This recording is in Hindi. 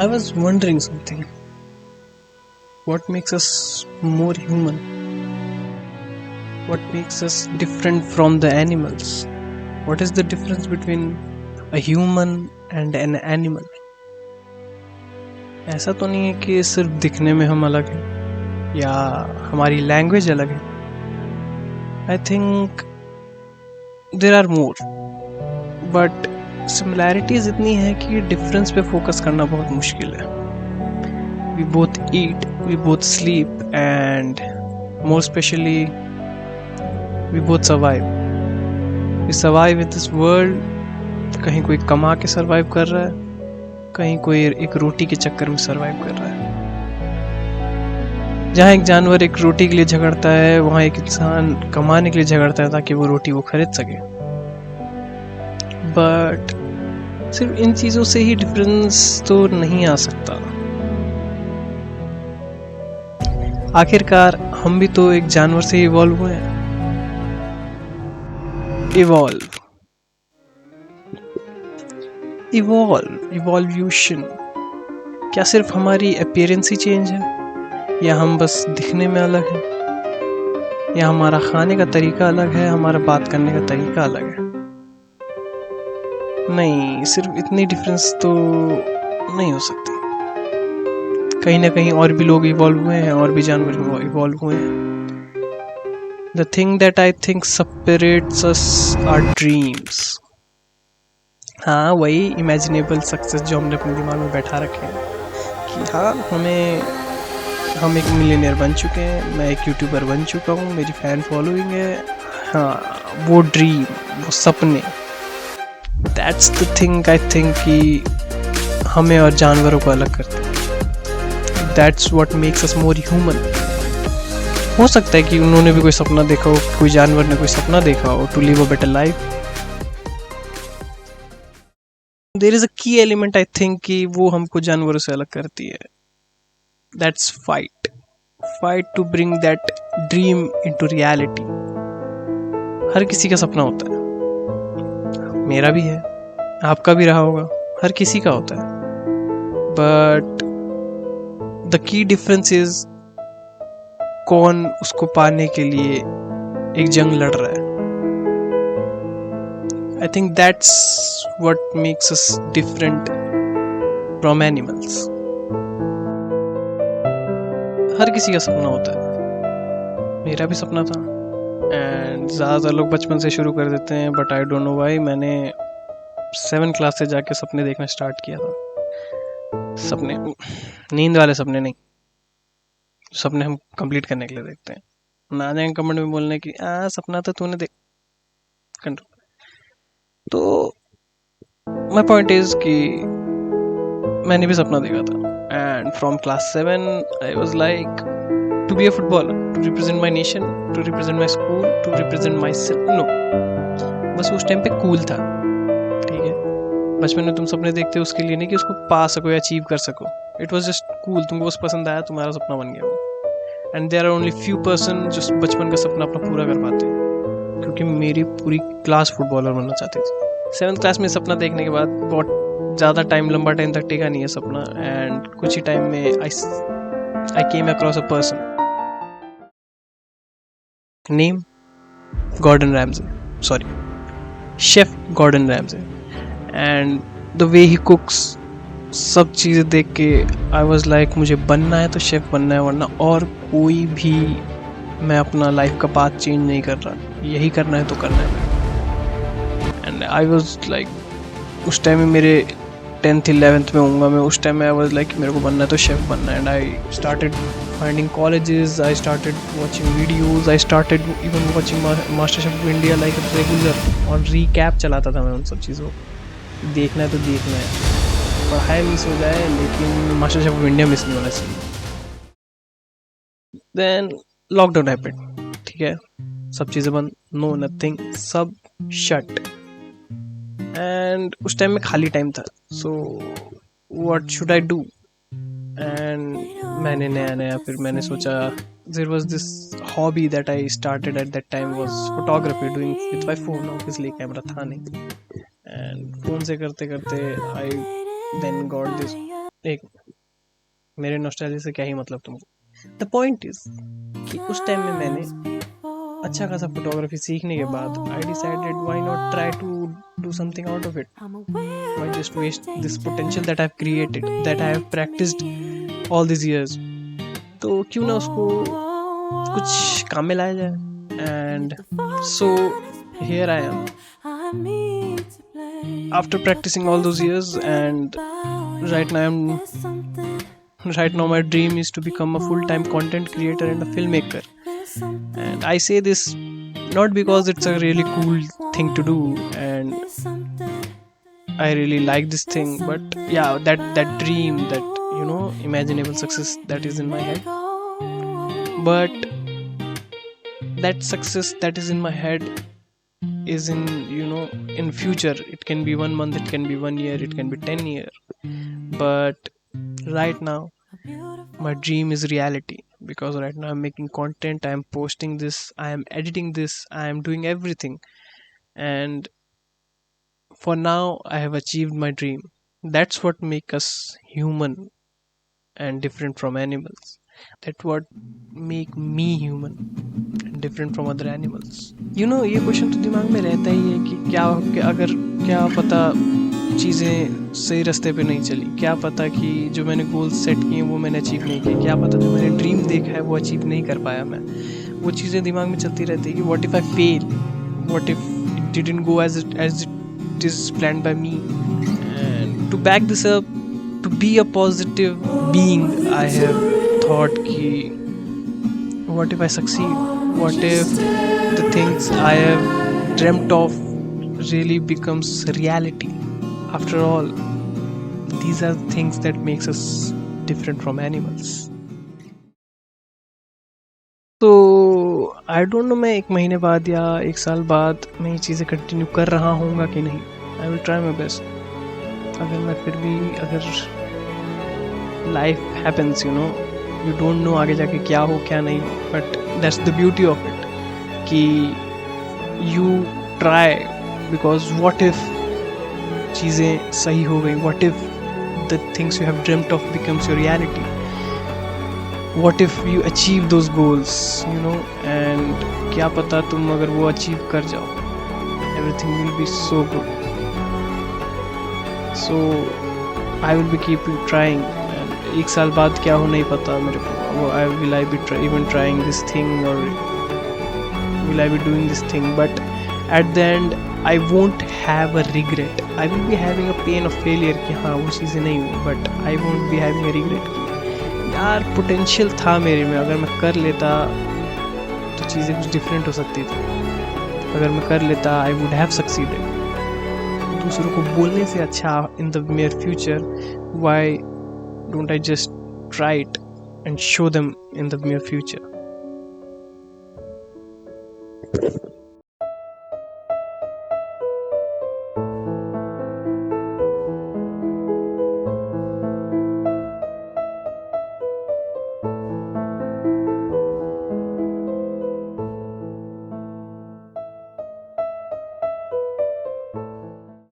I was wondering something. What makes us more human? What makes us different from the animals? What is the difference between a human and an animal? ऐसा तो नहीं है कि सिर्फ दिखने में हम अलग हैं या हमारी लैंग्वेज अलग है. I think there are more, but similarities इतनी है कि डिफरेंस पे फोकस करना बहुत मुश्किल है. We both eat, we both sleep and more specially we both survive. We survive in this world. कहीं कोई कमा के सर्वाइव कर रहा है, कहीं कोई एक रोटी के चक्कर में सर्वाइव कर रहा है. जहाँ एक जानवर एक रोटी के लिए झगड़ता है, वहाँ एक इंसान कमाने के लिए झगड़ता है ताकि वो रोटी वो खरीद सके. बट सिर्फ इन चीज़ों से ही डिफरेंस तो नहीं आ सकता. आखिरकार हम भी तो एक जानवर से इवॉल्व हुए हैं. इवॉल्यूशन क्या सिर्फ हमारी अपीयरेंस ही चेंज है, या हम बस दिखने में अलग हैं, या हमारा खाने का तरीका अलग है, हमारा बात करने का तरीका अलग है? नहीं, सिर्फ इतनी डिफरेंस तो नहीं हो सकती. कहीं ना कहीं और भी लोग इवॉल्व हुए हैं, और भी जानवर इवॉल्व हुए हैं. The thing that I think separates us are dreams. हाँ, वही इमेजिनेबल सक्सेस जो हमने अपने दिमाग में बैठा रखे हैं कि हाँ, हम एक मिलियनेयर बन चुके हैं, मैं एक यूट्यूबर बन चुका हूँ, मेरी फैन फॉलोइंग है. हाँ, वो ड्रीम, वो सपने, that's the thing I think कि हमें और जानवरों को अलग करते हैं. That's what makes us more human. हो सकता है कि उन्होंने भी कोई सपना देखा हो, कोई जानवर ने कोई सपना देखा हो, to live a better life. There is a key element I think कि वो हमको जानवरों से अलग करती है. That's fight to bring that dream into reality. हर किसी का सपना होता है, मेरा भी है, आपका भी रहा होगा, हर किसी का होता है. But the key difference is कौन उसको पाने के लिए एक जंग लड़ रहा है. I think that's what makes us different from animals. हर किसी का सपना होता है, मेरा भी सपना था. एंड ज़्यादातर लोग बचपन से शुरू कर देते हैं, but I don't know why. मैंने 7 क्लास से जाके सपने देखना स्टार्ट किया था. सपने, नींद वाले सपने नहीं, सपने हम कंप्लीट करने के लिए देखते हैं. ना जाए कमेंट में बोलने की सपना तो तूने देख. तो माय पॉइंट इज कि मैंने भी सपना देखा था. And from class 7 I was like to be a footballer, to represent my nation, to represent my school, to represent myself. No, बस उस टाइम पे कूल था. ठीक है, बचपन में तुम सपने देखते हो उसके लिए नहीं कि उसको पा सको या अचीव कर सको. इट वाज जस्ट कूल, तुमको बस पसंद आया, तुम्हारा सपना बन गया वो. And there are only few person जो बचपन का सपना अपना पूरा कर पाते हैं, क्योंकि मेरी पूरी क्लास फुटबॉलर बनना चाहती थी. 7th क्लास में सपना देखने के बाद बहुत ज़्यादा लंबा टाइम तक टिका नहीं है सपना. एंड कुछ ही टाइम में I came across a person name Gordon Ramsay, sorry, chef Gordon Ramsay. And the way he cooks, सब चीज़ें देख के आई वाज लाइक मुझे बनना है तो शेफ बनना है, वरना और कोई भी मैं अपना लाइफ का पाथ चेंज नहीं कर रहा, यही करना है तो करना है. एंड आई वाज लाइक, उस टाइम में मेरे 10th 11th में होऊंगा मैं. उस टाइम में आई वाज लाइक मेरे को बनना है तो शेफ बनना है. And I started finding colleges, I started watching videos, I started even watching master chef India like regular. और रीकैप चलाता था मैं उन सब चीज़ों को. देखना है तो देखना है, पढ़ाई मिस हो जाए लेकिन मास्टर शेफ इंडिया मिस नहीं होना चाहिए. Then lockdown happened. ठीक है, सब चीज़ें बंद, नो नथिंग, सब शट. एंड उस टाइम में खाली टाइम था, so what should I do. And मैंने नया फिर मैंने सोचा, there was this hobby that I started at that time was photography, doing with my phone. Obviously camera था नहीं, एंड फोन से करते करते आई देन गॉट दिस एक मेरे नॉस्टैल्जिया से क्या ही मतलब तुमको। द पॉइंट इज कि उस टाइम में मैंने अच्छा खासा फोटोग्राफी सीखने के बाद I decided why not try to do something out of it, why just waste this potential that I have created, that I have practised all this years. तो क्यों ना उसको कुछ काम में लाया जाए। And so here I am after practicing all those years, and right now my dream is to become a full-time content creator and a filmmaker. And I say this not because it's a really cool thing to do and I really like this thing, but yeah, that dream, that imaginable success that is in my head. But that success that is in my head is in in future. It can be 1 month, it can be 1 year, it can be 10 years, but right now my dream is reality, because right now I'm making content, I'm posting this, I am editing this, I am doing everything, and for now I have achieved my dream. That's what makes us human and different from animals. That's what make me human and different from other animals. ये क्वेश्चन तो दिमाग में रहता ही है कि क्या पता चीज़ें सही रास्ते पे नहीं चली, क्या पता कि जो मैंने गोल्स सेट किए वो मैंने अचीव नहीं किए, क्या पता जो मैंने ड्रीम देखा है वो अचीव नहीं कर पाया मैं। वो चीज़ें दिमाग में चलती रहती है कि what if I fail, what if it didn't go as it is planned by me. And to back this up, to be a positive being, I have thought कि what if I succeed, what if the things I have dreamt of really becomes reality. After all, these are the things that makes us different from animals. तो आई डोंट नो मैं 1 महीने बाद या 1 साल बाद मैं ये चीज़ें कंटिन्यू कर रहा हूँगा कि नहीं। I will try my best. अगर मैं फिर भी अगर life happens you don't know आगे जाके क्या हो क्या नहीं हो, but that's the beauty of it कि you try, because what if चीज़ें सही हो गई, what if the things you have dreamed of becomes your reality, what if you achieve those goals and क्या पता तुम अगर वो अचीव कर जाओ, everything will be so good. So I will be keep trying. 1 साल बाद क्या हो नहीं पता मेरे को, will I be even trying this thing, or will I be doing this thing, but at the end I won't have a regret. I will be having a pain of failure कि हाँ वो चीज़ें नहीं हुई, but I won't be having a regret कि यार पोटेंशियल था मेरे में, अगर मैं कर लेता तो चीज़ें कुछ डिफरेंट हो सकती थी, अगर मैं कर लेता I would have succeeded. दूसरों को बोलने से अच्छा in the near future, why don't I just try it and show them in the near future?